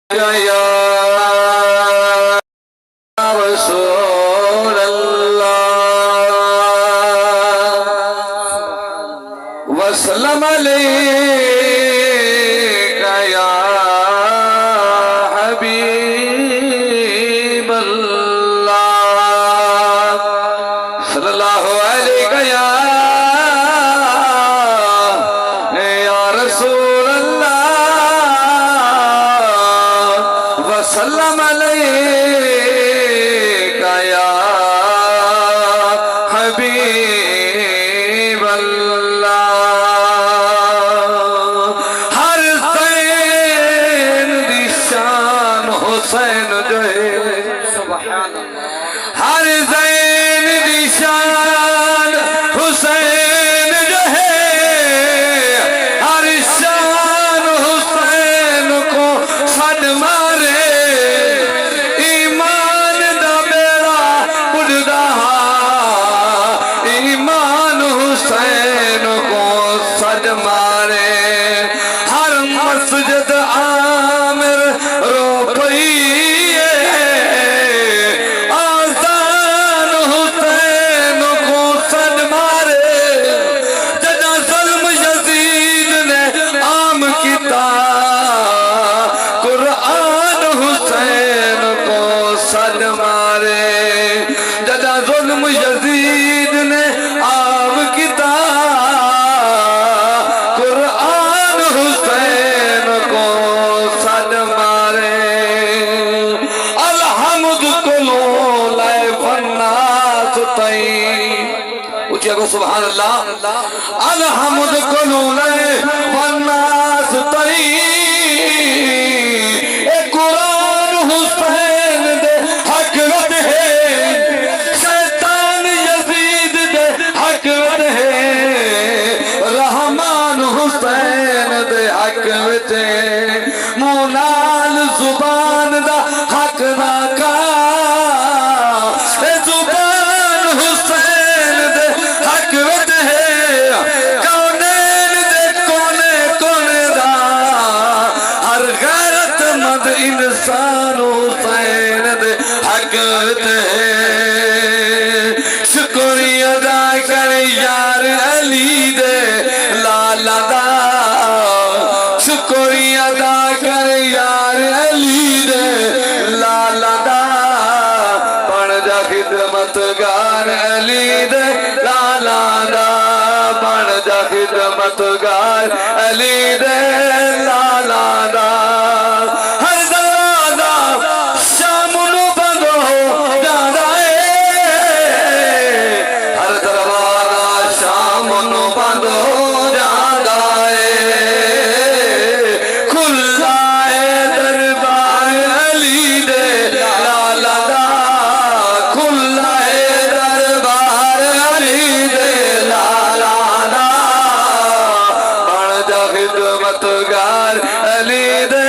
يا رسول الله وسلم عليك يا حبيب الله صلى الله عليك يا رسول الله وسلم عليك يا حبيب الله ہر زین دی شان حسین جو ہے ہر زین دی شان حسین جو ہے ہر شان حسین کو سڈ مارے ایمان دا بیڑا اڑدا ایمان حسین کو سڈ مارے ہر مسجد عامر رو پئی آذان حسین کو سڈ مارے جدا ظلم یزید نے عام کیتا قرآن حسین کو سڈ مارے جدا ظلم یزید نے عام کیتا قرآن حسین کو سڈ مارے الحمد کلو لائے فناس تئی اچھا کو سبحان اللہ الحمد کلو لائے فناس تئی اے قرآن حسین دے حق وٹ ہے شیطان یزید دے حق وٹ ہے رحمان حسین دے حق وٹ ہے مونال زبان دا حق نہ کا اے زبان حسین دے حق وٹ ہے کونین دے کونے کونے دا ہر غیرت مند انسان حسین دے حق وٹ ہے شکریہ ادا کر یار علی دے لالا دا شکریہ ادا کر یار علی دے لالا دا بن جا خدمتگار علی دے لالا دا بن جا خدمتگار علی دے لالا دا ہر دروازہ شام نو بند ہو جانا ہے ہر دروازہ شام نو بند ہو جانا ہے کھلا ہے دربار علی دے لالا دا کھلا ہے دربار علی دے لالا دا بن جا خدمتگار علی دے